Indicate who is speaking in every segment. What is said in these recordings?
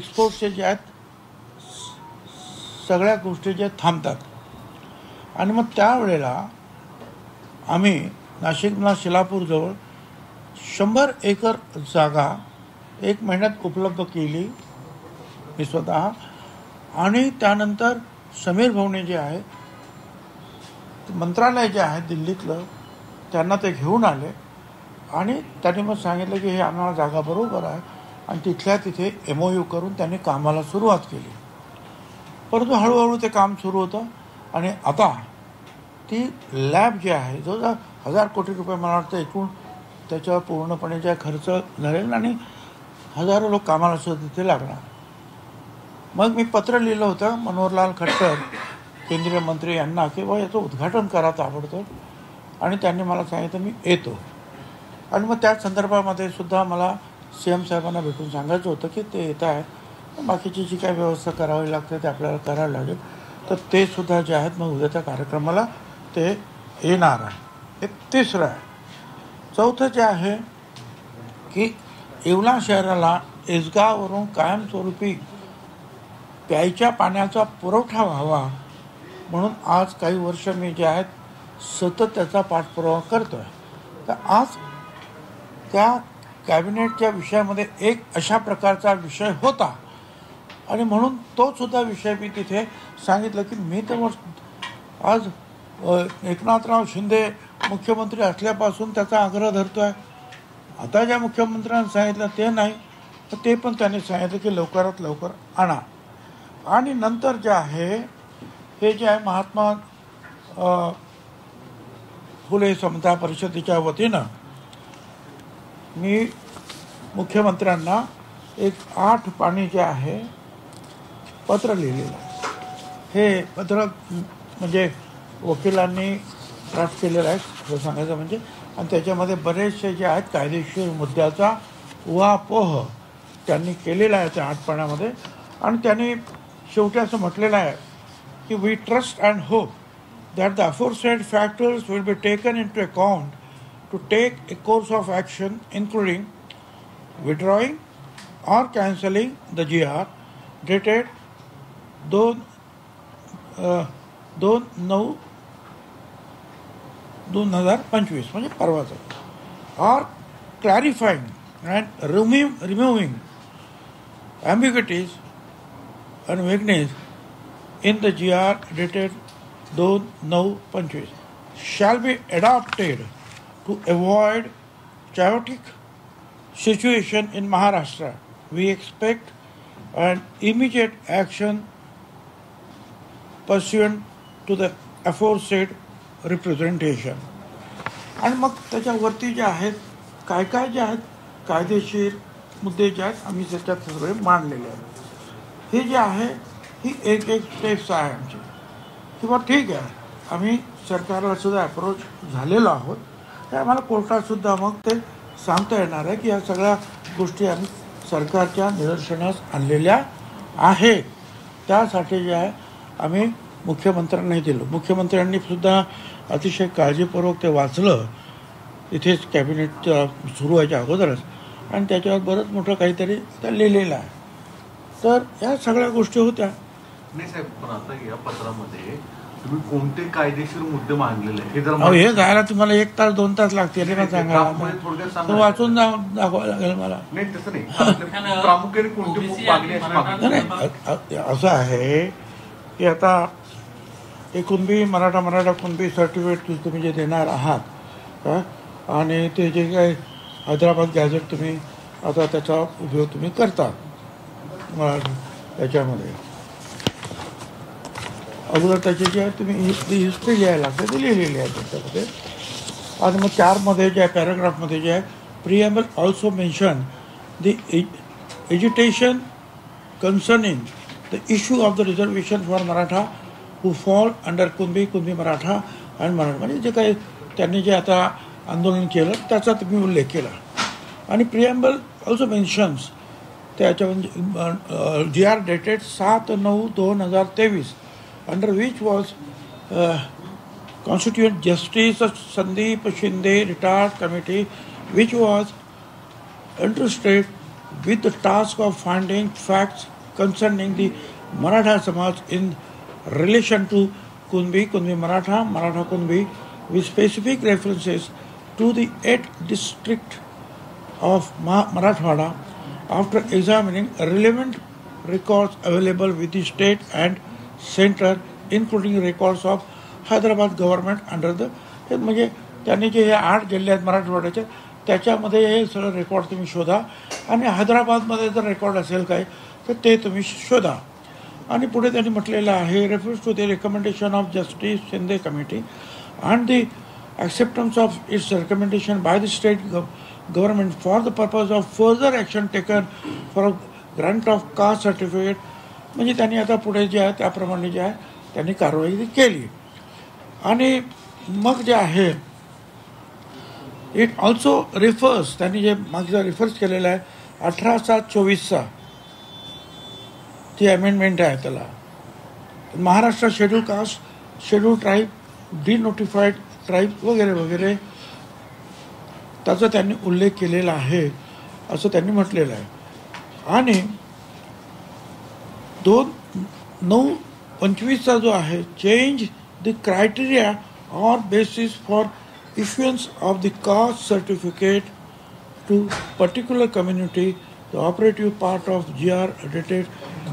Speaker 1: एक्सपोर्टचे जे आहेत सगळ्या गोष्टी जे थांबतात आणि मग त्यावेळेला आम्ही नाशिकला शिलापूरजवळ 100 एकर जागा 1 महिन्यात उपलब्ध केली मी स्वतः. आणि त्यानंतर समीर भाऊने जे आहे मंत्रालय जे आहे दिल्लीतलं त्यांना ते घेऊन आले आणि त्यांनी मग सांगितलं की हे आम्हाला जागा बरोबर आहे आणि तिथल्या तिथे MOU करून त्यांनी कामाला सुरुवात केली. परंतु हळूहळू ते काम सुरू होतं आणि आता ती लॅब जी आहे जो 1000 कोटी रुपये मला वाटतं एकूण त्याच्यावर पूर्णपणे जे खर्च झालेला आणि हजारो लोक कामाला सुद्धा तिथे लागणार. मग मी पत्र लिहिलं होतं मनोहरलाल खट्टर केंद्रीय मंत्री यांना की बा याचं उद्घाटन करा ताबडतोब आणि त्यांनी मला सांगितलं मी येतो. आणि मग त्या संदर्भामध्ये सुद्धा मला CM साहेबांना भेटून सांगायचं होतं की ते येत आहेत, बाकीची जी काही व्यवस्था करावी लागते ते आपल्याला करावी लागेल. तर ते सुद्धा जे आहेत मग उद्याच्या कार्यक्रमाला ते येणार आहे. हे तिसरं आहे. चौथं जे आहे की येवला शहराला एसगाववरून कायमस्वरूपी प्यायच्या पाण्याचा पुरवठा व्हावा म्हणून आज काही वर्ष मी जे आहेत सतत त्याचा पाठपुरावा करतो आहे. तर आज त्या कॅबिनेटच्या विषयामध्ये एक अशा प्रकारचा विषय होता आणि म्हणून तो सुद्धा विषय मी तिथे सांगितलं की मी तर आज एकनाथराव शिंदे मुख्यमंत्री असल्यापासून त्याचा आग्रह धरतो आहे. आता ज्या मुख्यमंत्र्यांनी सांगितलं ते नाही तर ते पण त्यांनी सांगितलं की लवकरात लवकर आणा. आणि नंतर जे आहे हे जे आहे महात्मा फुले समता परिषदेच्या वतीनं मी मुख्यमंत्र्यांना एक 8 पानी जे आहे पत्र लिहिलेलं आहे. हे पत्र म्हणजे वकिलांनी ड्राफ्ट केलेलं आहे असं सांगायचं म्हणजे. आणि त्याच्यामध्ये बरेचसे जे आहेत कायदेशीर मुद्द्याचा उहापोह त्यांनी केलेला आहे त्या 8 पानामध्ये. आणि त्यांनी शेवटी असं म्हटलेलं आहे की we trust and hope that the aforesaid factors will be taken into account to take a course of action including withdrawing or cancelling the GR dated 2/9/2025 म्हणजे परवाचं, or clarifying and removing ambiguities and vagueness in the GR dated 2/9/25 shall be adopted to avoid chaotic situation in Maharashtra. We expect an immediate action pursuant to the aforesaid representation. आणि मग त्याच्यावरती जे आहेत काय काय जे आहेत कायदेशीर मुद्दे जे आहेत आम्ही त्याच्यात सगळे मांडलेले आहेत. हे जे आहे ही एक स्टेप्स आहे आमची किंवा ठीक आहे आम्ही सरकारला सुद्धा अप्रोच झालेलो आहोत. तर आम्हाला कोर्टातसुद्धा मग ते सांगता येणार आहे की या सगळ्या गोष्टी आम्ही सरकारच्या निदर्शनास आणलेल्या आहेत. त्यासाठी जे आहे आम्ही मुख्यमंत्र्यांनाही दिलं. मुख्यमंत्र्यांनी सुद्धा अतिशय काळजीपूर्वक ते वाचलं इथेच कॅबिनेट सुरू व्हायच्या अगोदरच आणि त्याच्यावर बरंच मोठं काहीतरी त्या लिहिलेलं आहे. तर या सगळ्या गोष्टी होत्या.
Speaker 2: नाही साहेब, पण आता या पत्रामध्ये तुम्ही कोणते कायदेशीर मुद्दे मांडलेले
Speaker 1: हे जायला तुम्हाला 1 तास 2 तास लागतील ना सांगा. वाचून दाखवावं लागेल मला.
Speaker 2: नाही तसं नाही, प्रामुख्याने कोणती मागणी
Speaker 1: असं आहे की आता कुणबी मराठा कुणबी सर्टिफिकेट तुम्ही जे देणार आहात आणि ते जे काही हैदराबाद गॅझेट तुम्ही आता त्याचा उपयोग तुम्ही करता त्याच्यामध्ये अगोदर त्याची जी आहे तुम्ही हिस्ट्री लिहायला लागते ती लिहिलेली आहे त्याच्यामध्ये. आणि मग 4मध्ये जे आहे पॅराग्राफमध्ये जे आहे preamble also mention the agitation concerning the issue of the reservation for Maratha who fall under Kunbi Maratha आणि मराठा म्हणजे जे काही त्यांनी जे आता आंदोलन केलं त्याचा तुम्ही उल्लेख केला. आणि प्रिएम्बल ऑल्सो मेन्शन्स त्याच्यामध्ये GR dated 7/9/2023 under which was Constituent Justice Sandeep Shinde retired committee which was interested with the task of finding facts concerning the Maratha Samaj in relation to Kunbi, Kunbi Maratha, Maratha Kunbi, with specific references to the 8th district of Marathwada after examining relevant records available with the state and center, including records of Hyderabad government under the म्हणजे त्यांनी जे हे 8 जिल्हे आहेत मराठवाड्याचे त्याच्यामध्ये हे सगळं रेकॉर्ड तुम्ही शोधा आणि हैदराबादमध्ये जर रेकॉर्ड असेल काय तर ते तुम्ही शोधा. आणि पुढे त्यांनी म्हटलेलं आहे refers to the recommendation of Justice Shinde committee and the acceptance of its recommendation by the state government for the purpose of further action taken for grant of caste certificate. म्हणजे त्यांनी आता पुढे जे आहे त्याप्रमाणे जे आहे त्यांनी कारवाई केली. आणि मग जे आहे इट ऑल्सो रिफर्स त्यांनी जे मागचा रिफर्स केलेला आहे 18/7/24 ती अमेंडमेंट आहे त्याला Maharashtra schedule caste schedule tribe denotified tribe वगैरे वगैरे त्याचा त्यांनी उल्लेख केलेला आहे असं त्यांनी म्हटलेलं आहे. आणि 2/9/25 जो आहे चेंज द क्रायटेरिया और basis for issuance of the caste certificate to particular community the operative part of GR dated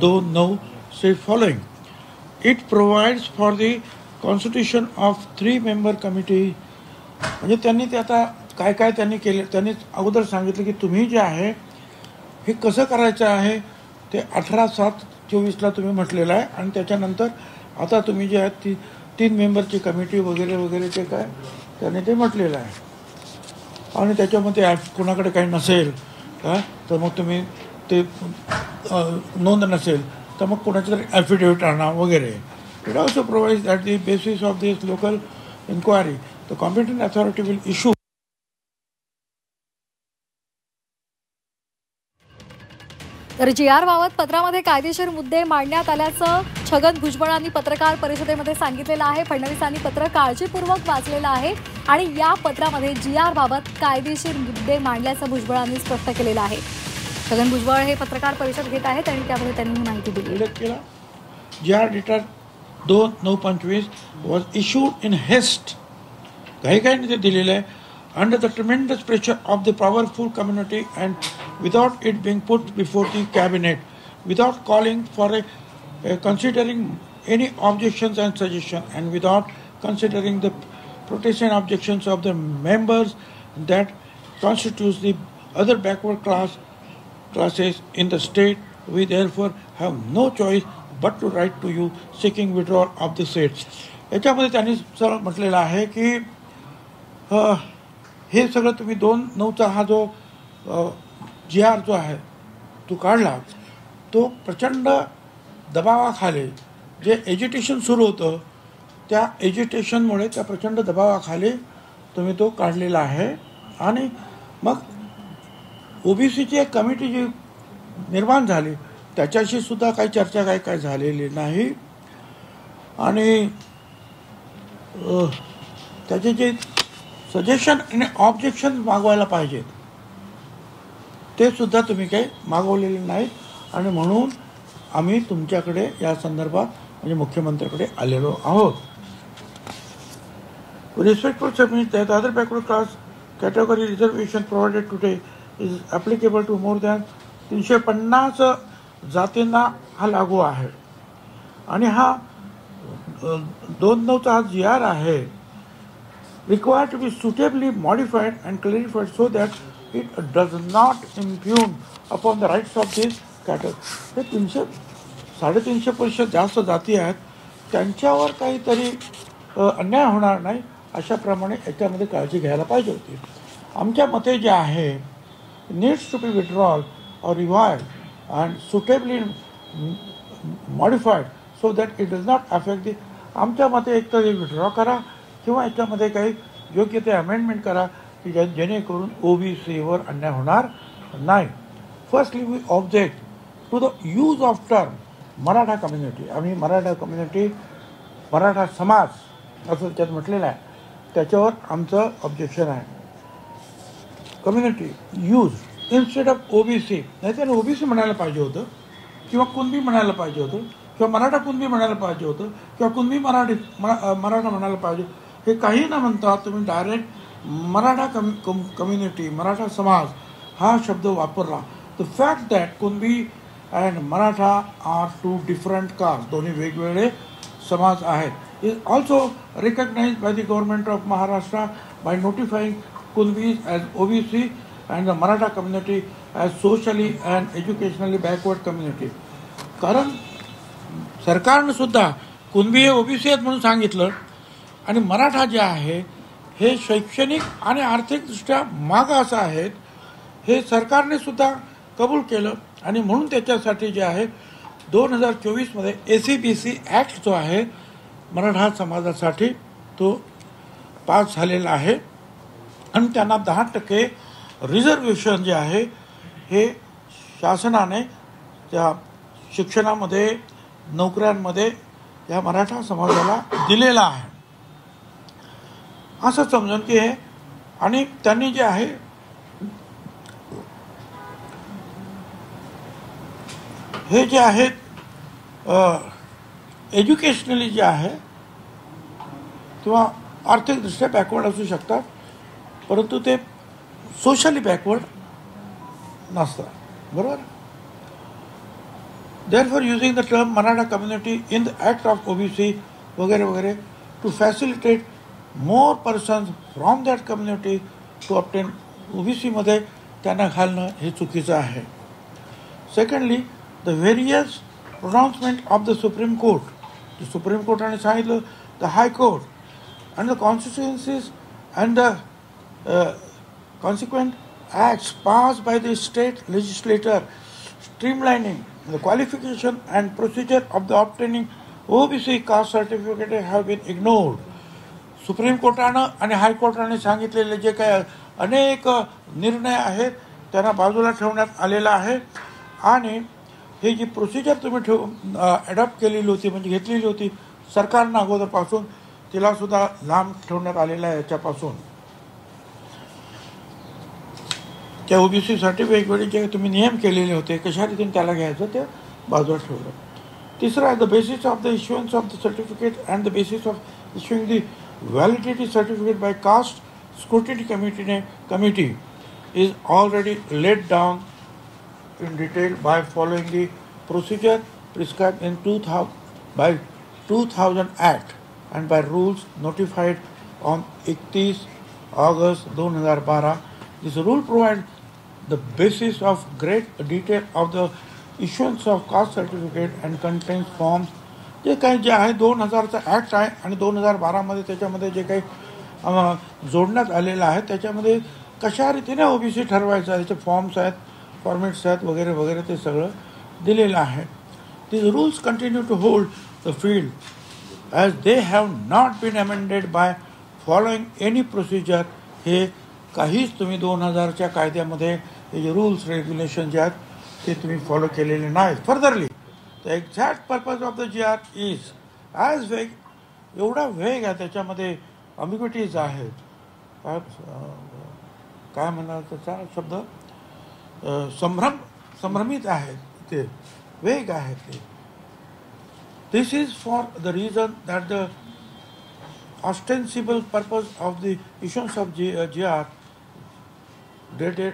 Speaker 1: 2/9 says following. It provides for the constitution of 3-member committee. म्हणजे त्यांनी ते आता काय काय त्यांनी केले त्यांनी अगोदर सांगितलं की तुम्ही जे आहे हे कसं करायचं आहे ते 18/7/24 तुम्ही म्हटलेलं आहे. आणि त्याच्यानंतर आता तुम्ही जे आहे ती 3 मेंबरची कमिटी वगैरे वगैरे ते काय त्यांनी ते म्हटलेलं आहे. आणि त्याच्यामध्ये कोणाकडे काही नसेल काय तर मग तुम्ही ते नोंद नसेल तर मग कोणाचं तरी ॲफिडेविट आणा वगैरे. It also provides that the basis of this local inquiry, the competent authority will issue.
Speaker 3: तर GR बाबत पत्रामध्ये कायदेशीर मुद्दे मांडण्यात आल्याचं छगन भुजबळांनी पत्रकार परिषदेमध्ये सांगितलेलं आहे. फडणवीसांनी पत्र काळजीपूर्वक वाचलेलं आहे आणि या पत्रामध्ये GR बाबत कायदेशीर मुद्दे मांडल्याचं भुजबळांनी स्पष्ट केलेलं आहे. छगन भुजबळ हे पत्रकार परिषद घेत आहेत आणि त्यामध्ये त्यांनी माहिती दिली.
Speaker 1: GR dated 2/9/25 was issued in haste. घाईघाईने ते दिलेलं आहे under the tremendous pressure of the powerful community and without it being put before the cabinet, without calling for considering any objections and suggestions, and without considering the protests and objections of the members that constitutes the other backward classes in the state. We therefore have no choice but to write to you seeking withdrawal of the seats. याच्यामध्ये त्यांनी सरळ म्हटलेलं आहे की हे सगळं तुम्ही 2/9 हा जो GR जो आहे तो काढला तो प्रचंड दबावाखाली जे एज्युटेशन सुरू होतं त्या एज्युटेशनमुळे त्या प्रचंड दबावाखाली तुम्ही तो काढलेला आहे. आणि मग OBCची एक कमिटी जी निर्माण झाली त्याच्याशी सुद्धा काही चर्चा काय झालेली नाही. आणि त्याचे जे सजेशन आणि ऑब्जेक्शन मागवायला पाहिजेत ते सुद्धा तुम्ही काही मागवलेले नाहीत. आणि म्हणून आम्ही तुमच्याकडे या संदर्भात म्हणजे मुख्यमंत्र्याकडे आलेलो आहोत. Respectful submit that other backward class category reservation provided today is applicable to more than 350 जातींना हा लागू आहे. आणि हा 2/9 हा GR आहे required to be suitably modified and clarified so that it does not impugn upon the rights of this category. हे 350 जास्त जाती आहेत त्यांच्यावर काहीतरी अन्याय होणार नाही अशाप्रमाणे याच्यामध्ये काळजी घ्यायला पाहिजे होती. आमच्या मते जे आहे needs to be withdrawal or revised and suitably modified so that it does not affect the. आमच्या मते एक तर विड्रॉ करा किंवा याच्यामध्ये काही योग्य ते अमेंडमेंट करा की जेणेकरून OBCवर अन्याय होणार नाही. Firstly we object to the use of term Maratha community. आम्ही मराठा कम्युनिटी मराठा समाज असं त्यात म्हटलेलं आहे त्याच्यावर आमचं ऑब्जेक्शन आहे. Community use instead of OBC, नाही त्याने ओबीसी म्हणायला पाहिजे होतं, किंवा कुणबी म्हणायला पाहिजे होतं, किंवा मराठा कुणबी म्हणायला पाहिजे होतं, किंवा कुणबी मराठा म्हणायला पाहिजे. हे काही न म्हणता तुम्ही डायरेक्ट मराठा कम्युनिटी, मराठा समाज हा शब्द वापरला. The fact that Kunbi and Maratha are two different caste, दोन्ही वेगवेगळे समाज आहेत, is also recognized by the government of Maharashtra by notifying Kunbis as OBC and the Maratha community as socially and educationally backward community. कारण सरकारनं सुद्धा कुणबी हे OBC आहेत म्हणून सांगितलं, आणि मराठा जे आहे हे शैक्षणिक आणि आर्थिकदृष्ट्या मागास आहेत हे सरकारने सुद्धा कबूल केलं. आणि म्हणून त्याच्यासाठी जे आहे 2024मध्ये ACBC ॲक्ट जो आहे मराठा समाजासाठी तो पास झालेला आहे, आणि त्यांना 10% रिझर्वेशन जे आहे हे शासनाने त्या शिक्षणामध्ये, नोकऱ्यांमध्ये या मराठा समाजाला दिलेला आहे असं समजून की हे. आणि त्यांनी जे आहे हे जे आहेत एज्युकेशनली जे आहे किंवा आर्थिकदृष्ट्या बॅकवर्ड असू शकतात, परंतु ते सोशली बॅकवर्ड नसतात. बरोबर. Therefore, using the term Maratha community in the act of OBC वगैरे वगैरे to facilitate more persons from that community to obtain OBC मध्ये त्यांना घालणं हे चुकीचं आहे. Secondly, the various pronouncement of the Supreme Court, the Supreme Court आणि सांगितलं the High Court and the constituencies and the consequent acts passed by the state legislature streamlining the qualification and procedure of the obtaining OBC caste certificate have been ignored. Supreme कोर्टानं आणि हायकोर्टाने सांगितलेले जे काही अनेक निर्णय आहेत त्यांना बाजूला ठेवण्यात आलेला आहे, आणि ही जी प्रोसिजर तुम्ही ॲडॉप्ट केलेली होती म्हणजे घेतलेली होती सरकारनं अगोदरपासून, तिला सुद्धा लांब ठेवण्यात आलेला आहे. याच्यापासून त्या ओबीसीसाठी वेगवेगळे जे तुम्ही नियम केलेले होते कशा रीतीने त्याला घ्यायचं ते बाजूला ठेवलं. तिसरं आहे the basis of the issuance of the certificate and the basis of issuing the validity certificate by caste scrutiny committee is already laid down in detail by following the procedure prescribed in 2000 Act and by rules notified on 31 August 2012. This rule provides the basis of great detail of the issuance of caste certificate and contains forms. जे काही जे आहे 2000चा act आहे आणि 2012मध्ये त्याच्यामध्ये जे काही जोडण्यात आलेलं आहे त्याच्यामध्ये कशा रीतीने ओबीसी ठरवायचं आहे त्याचे फॉर्म्स आहेत, फॉर्मेट्स आहेत वगैरे वगैरे ते सगळं दिलेलं आहे. These rules continue to hold the field as they have not been amended by following any procedure. हे काहीच तुम्ही 2000च्या कायद्यामध्ये हे जे रूल्स रेग्युलेशन जे आहेत ते तुम्ही फॉलो केलेले नाहीत. Furtherly the exact purpose of the GR is as वेग, एवढा वेग आहे त्याच्यामध्ये, अम्बिग्युटीज आहेत, काय म्हणाल त्याचा शब्द, संभ्रमित आहेत, ते वेग आहेत ते. This is for the reason that the ostensible purpose of the issuance of GR dated